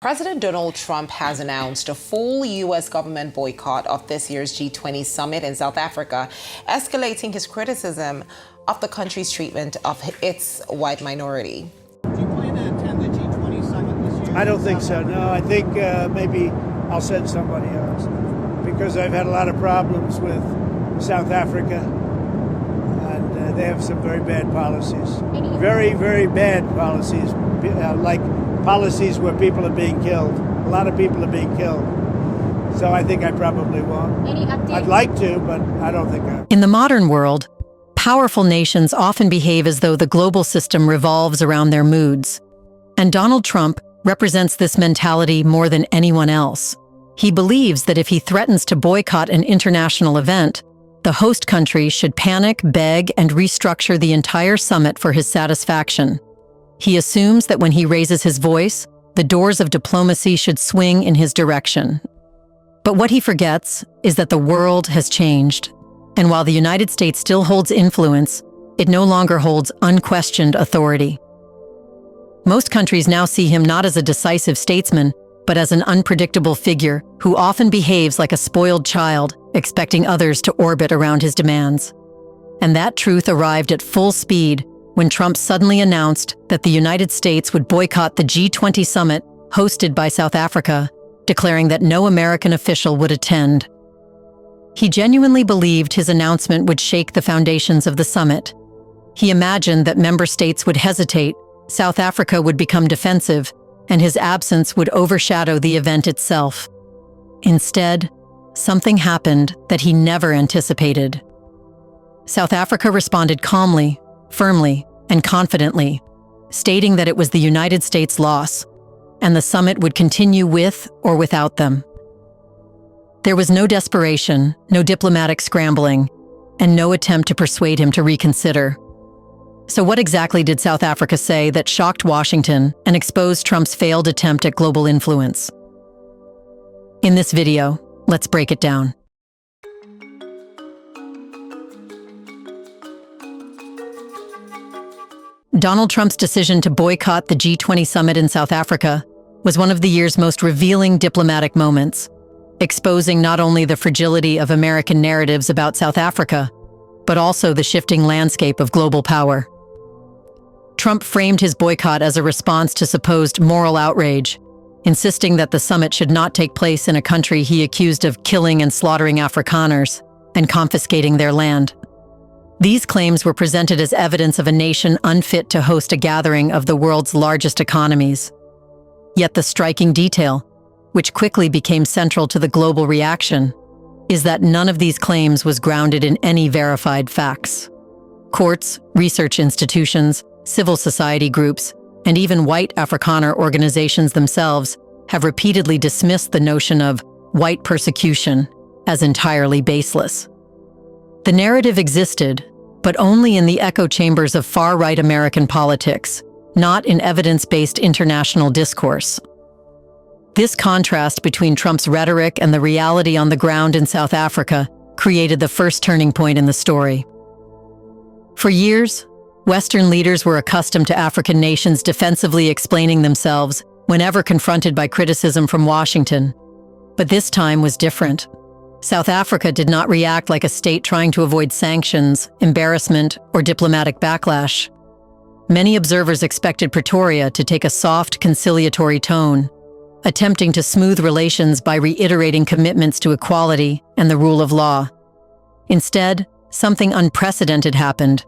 President Donald Trump has announced a full U.S. government boycott of this year's G20 summit in South Africa, escalating his criticism of the country's treatment of its white minority. Do you plan to attend the G20 summit this year? I don't think so, no. I think maybe I'll send somebody else because I've had a lot of problems with South Africa, and they have some very bad policies. Very, very bad policies, like policies where people are being killed. A lot of people are being killed. So I think I probably won't. Any updates? I'd like to, but I don't think I will. In the modern world, powerful nations often behave as though the global system revolves around their moods. And Donald Trump represents this mentality more than anyone else. He believes that if he threatens to boycott an international event, the host country should panic, beg, and restructure the entire summit for his satisfaction. He assumes that when he raises his voice, the doors of diplomacy should swing in his direction. But what he forgets is that the world has changed. And while the United States still holds influence, it no longer holds unquestioned authority. Most countries now see him not as a decisive statesman, but as an unpredictable figure who often behaves like a spoiled child, expecting others to orbit around his demands. And that truth arrived at full speed when Trump suddenly announced that the United States would boycott the G20 summit hosted by South Africa, declaring that no American official would attend. He genuinely believed his announcement would shake the foundations of the summit. He imagined that member states would hesitate, South Africa would become defensive, and his absence would overshadow the event itself. Instead, something happened that he never anticipated. South Africa responded calmly, firmly, and confidently, stating that it was the United States' loss, and the summit would continue with or without them. There was no desperation, no diplomatic scrambling, and no attempt to persuade him to reconsider. So what exactly did South Africa say that shocked Washington and exposed Trump's failed attempt at global influence? In this video, let's break it down. Donald Trump's decision to boycott the G20 summit in South Africa was one of the year's most revealing diplomatic moments, exposing not only the fragility of American narratives about South Africa, but also the shifting landscape of global power. Trump framed his boycott as a response to supposed moral outrage, insisting that the summit should not take place in a country he accused of killing and slaughtering Afrikaners and confiscating their land. These claims were presented as evidence of a nation unfit to host a gathering of the world's largest economies. Yet the striking detail, which quickly became central to the global reaction, is that none of these claims was grounded in any verified facts. Courts, research institutions, civil society groups, and even white Afrikaner organizations themselves have repeatedly dismissed the notion of white persecution as entirely baseless. The narrative existed, but only in the echo chambers of far-right American politics, not in evidence-based international discourse. This contrast between Trump's rhetoric and the reality on the ground in South Africa created the first turning point in the story. For years, Western leaders were accustomed to African nations defensively explaining themselves whenever confronted by criticism from Washington. But this time was different. South Africa did not react like a state trying to avoid sanctions, embarrassment, or diplomatic backlash. Many observers expected Pretoria to take a soft, conciliatory tone, attempting to smooth relations by reiterating commitments to equality and the rule of law. Instead, something unprecedented happened.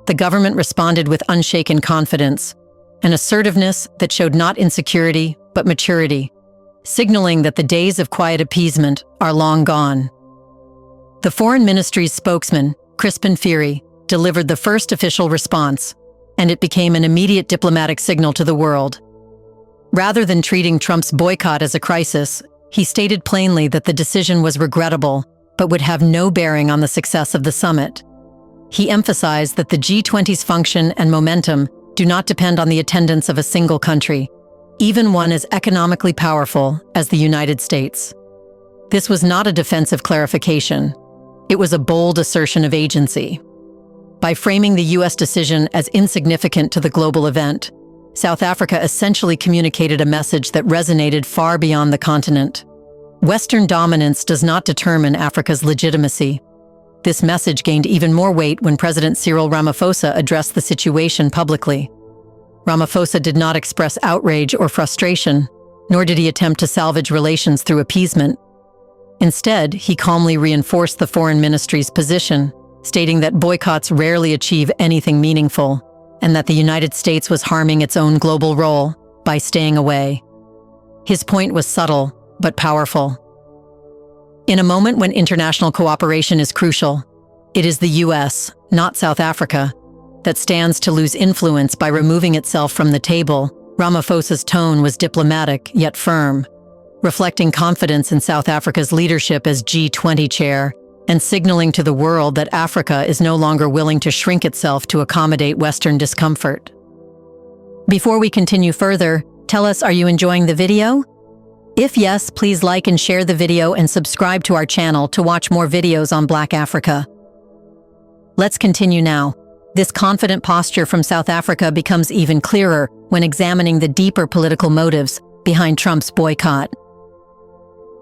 The government responded with unshaken confidence, an assertiveness that showed not insecurity, but maturity, signaling that the days of quiet appeasement are long gone. The Foreign Ministry's spokesman, Crispin Fury, delivered the first official response, and it became an immediate diplomatic signal to the world. Rather than treating Trump's boycott as a crisis, he stated plainly that the decision was regrettable, but would have no bearing on the success of the summit. He emphasized that the G20's function and momentum do not depend on the attendance of a single country, even one as economically powerful as the United States. This was not a defensive clarification. It was a bold assertion of agency. By framing the U.S. decision as insignificant to the global event, South Africa essentially communicated a message that resonated far beyond the continent. Western dominance does not determine Africa's legitimacy. This message gained even more weight when President Cyril Ramaphosa addressed the situation publicly. Ramaphosa did not express outrage or frustration, nor did he attempt to salvage relations through appeasement. Instead, he calmly reinforced the foreign ministry's position, stating that boycotts rarely achieve anything meaningful, and that the United States was harming its own global role by staying away. His point was subtle, but powerful. In a moment when international cooperation is crucial, it is the US, not South Africa, that stands to lose influence by removing itself from the table. Ramaphosa's tone was diplomatic yet firm, reflecting confidence in South Africa's leadership as G20 chair and signaling to the world that Africa is no longer willing to shrink itself to accommodate Western discomfort. Before we continue further, tell us, are you enjoying the video? If yes, please like and share the video and subscribe to our channel to watch more videos on Black Africa. Let's continue now. This confident posture from South Africa becomes even clearer when examining the deeper political motives behind Trump's boycott.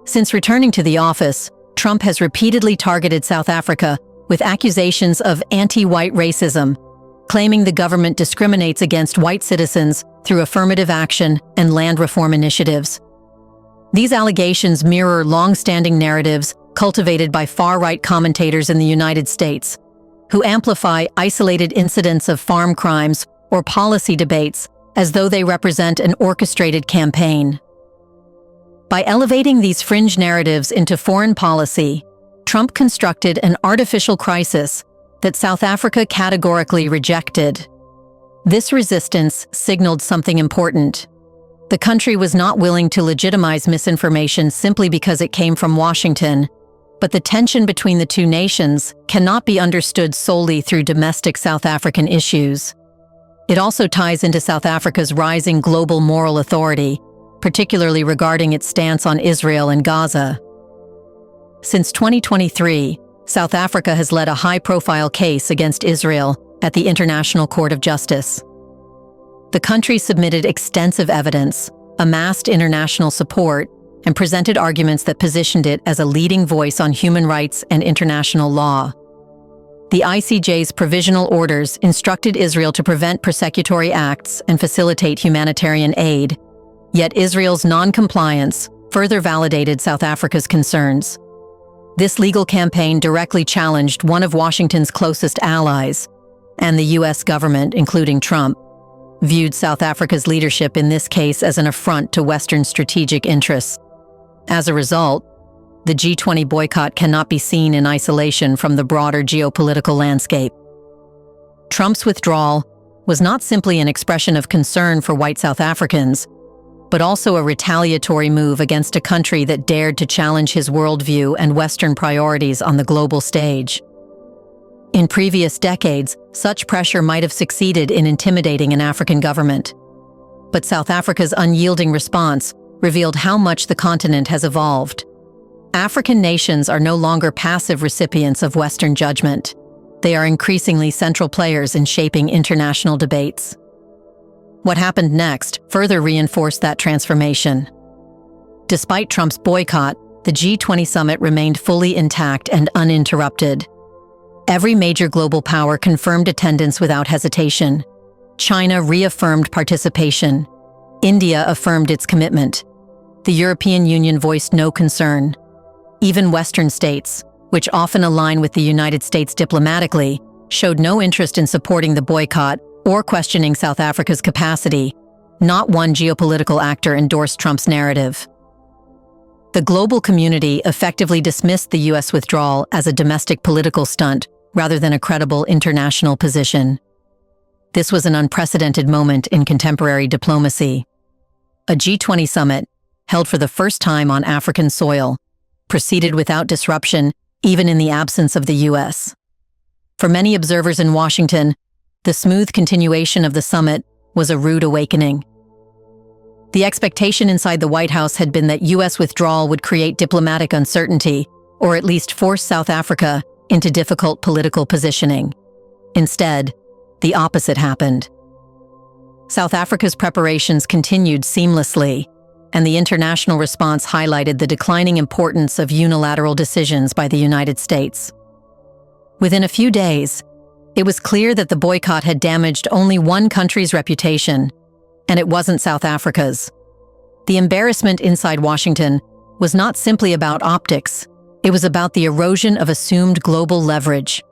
Since returning to the office, Trump has repeatedly targeted South Africa with accusations of anti-white racism, claiming the government discriminates against white citizens through affirmative action and land reform initiatives. These allegations mirror long-standing narratives cultivated by far-right commentators in the United States, who amplify isolated incidents of farm crimes or policy debates as though they represent an orchestrated campaign. By elevating these fringe narratives into foreign policy, Trump constructed an artificial crisis that South Africa categorically rejected. This resistance signaled something important. The country was not willing to legitimize misinformation simply because it came from Washington, but the tension between the two nations cannot be understood solely through domestic South African issues. It also ties into South Africa's rising global moral authority, particularly regarding its stance on Israel and Gaza. Since 2023, South Africa has led a high-profile case against Israel at the International Court of Justice. The country submitted extensive evidence, amassed international support, and presented arguments that positioned it as a leading voice on human rights and international law. The ICJ's provisional orders instructed Israel to prevent persecutory acts and facilitate humanitarian aid, yet Israel's non-compliance further validated South Africa's concerns. This legal campaign directly challenged one of Washington's closest allies, and the U.S. government, including Trump, viewed South Africa's leadership in this case as an affront to Western strategic interests. As a result, the G20 boycott cannot be seen in isolation from the broader geopolitical landscape. Trump's withdrawal was not simply an expression of concern for white South Africans, but also a retaliatory move against a country that dared to challenge his worldview and Western priorities on the global stage. In previous decades, such pressure might have succeeded in intimidating an African government. But South Africa's unyielding response revealed how much the continent has evolved. African nations are no longer passive recipients of Western judgment. They are increasingly central players in shaping international debates. What happened next further reinforced that transformation. Despite Trump's boycott, the G20 summit remained fully intact and uninterrupted. Every major global power confirmed attendance without hesitation. China reaffirmed participation. India affirmed its commitment. The European Union voiced no concern. Even Western states, which often align with the United States diplomatically, showed no interest in supporting the boycott or questioning South Africa's capacity. Not one geopolitical actor endorsed Trump's narrative. The global community effectively dismissed the U.S. withdrawal as a domestic political stunt rather than a credible international position. This was an unprecedented moment in contemporary diplomacy. A G20 summit, held for the first time on African soil, proceeded without disruption, even in the absence of the U.S. For many observers in Washington, the smooth continuation of the summit was a rude awakening. The expectation inside the White House had been that U.S. withdrawal would create diplomatic uncertainty, or at least force South Africa into difficult political positioning. Instead, the opposite happened. South Africa's preparations continued seamlessly, and the international response highlighted the declining importance of unilateral decisions by the United States. Within a few days, it was clear that the boycott had damaged only one country's reputation, and it wasn't South Africa's. The embarrassment inside Washington was not simply about optics, it was about the erosion of assumed global leverage.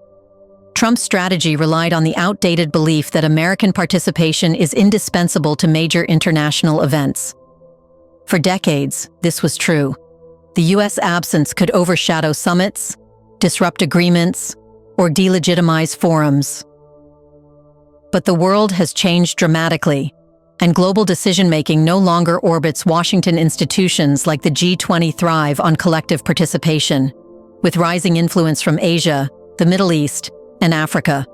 Trump's strategy relied on the outdated belief that American participation is indispensable to major international events. For decades, this was true. The U.S. absence could overshadow summits, disrupt agreements, or delegitimize forums. But the world has changed dramatically, and global decision-making no longer orbits Washington. Institutions like the G20 thrive on collective participation, with rising influence from Asia, the Middle East, and Africa.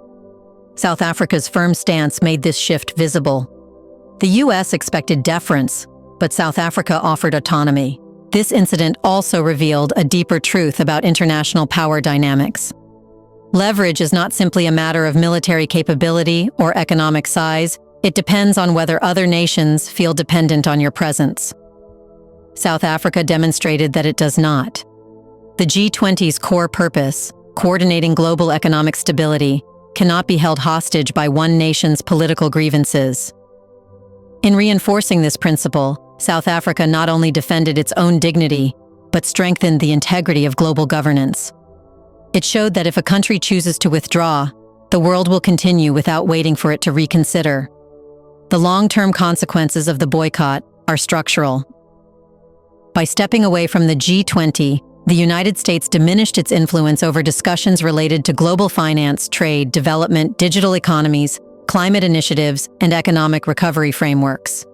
South Africa's firm stance made this shift visible. The U.S. expected deference, but South Africa offered autonomy. This incident also revealed a deeper truth about international power dynamics. Leverage is not simply a matter of military capability or economic size. It depends on whether other nations feel dependent on your presence. South Africa demonstrated that it does not. The G20's core purpose, coordinating global economic stability, cannot be held hostage by one nation's political grievances. In reinforcing this principle, South Africa not only defended its own dignity, but strengthened the integrity of global governance. It showed that if a country chooses to withdraw, the world will continue without waiting for it to reconsider. The long-term consequences of the boycott are structural. By stepping away from the G20, the United States diminished its influence over discussions related to global finance, trade, development, digital economies, climate initiatives, and economic recovery frameworks.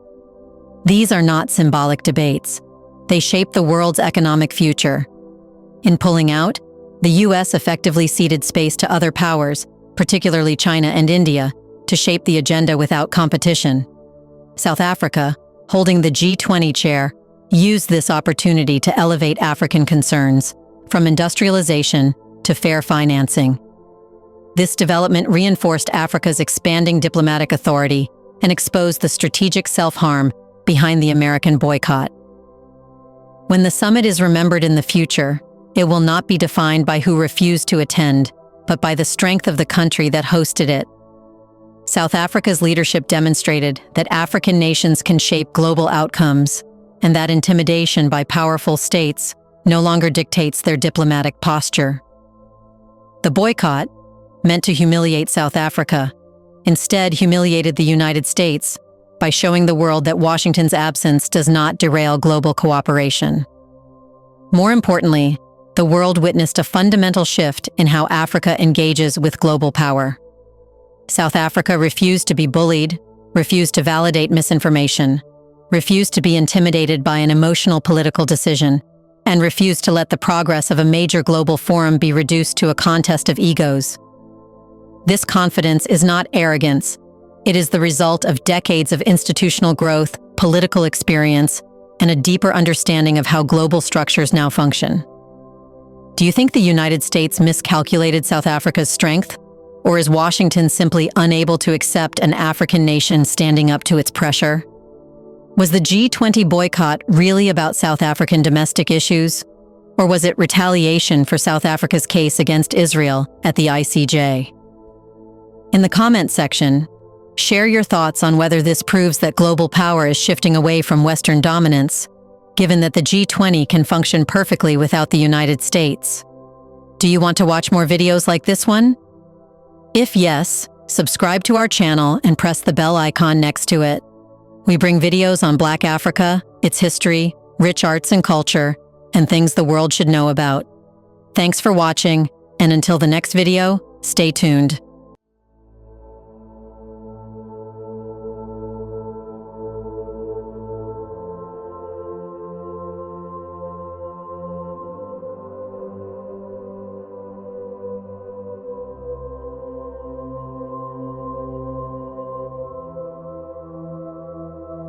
These are not symbolic debates. They shape the world's economic future. In pulling out, the U.S. effectively ceded space to other powers, particularly China and India, to shape the agenda without competition. South Africa, holding the G20 chair, used this opportunity to elevate African concerns, from industrialization to fair financing. This development reinforced Africa's expanding diplomatic authority and exposed the strategic self-harm behind the American boycott. When the summit is remembered in the future, it will not be defined by who refused to attend, but by the strength of the country that hosted it. South Africa's leadership demonstrated that African nations can shape global outcomes, and that intimidation by powerful states no longer dictates their diplomatic posture. The boycott, meant to humiliate South Africa, instead humiliated the United States by showing the world that Washington's absence does not derail global cooperation. More importantly, the world witnessed a fundamental shift in how Africa engages with global power. South Africa refused to be bullied, refused to validate misinformation, refused to be intimidated by an emotional political decision, and refused to let the progress of a major global forum be reduced to a contest of egos. This confidence is not arrogance. It is the result of decades of institutional growth, political experience, and a deeper understanding of how global structures now function. Do you think the United States miscalculated South Africa's strength? Or is Washington simply unable to accept an African nation standing up to its pressure? Was the G20 boycott really about South African domestic issues? Or was it retaliation for South Africa's case against Israel at the ICJ? In the comment section, share your thoughts on whether this proves that global power is shifting away from Western dominance, given that the G20 can function perfectly without the United States. Do you want to watch more videos like this one? If yes, subscribe to our channel and press the bell icon next to it. We bring videos on Black Africa, its history, rich arts and culture, and things the world should know about. Thanks for watching, and until the next video, stay tuned.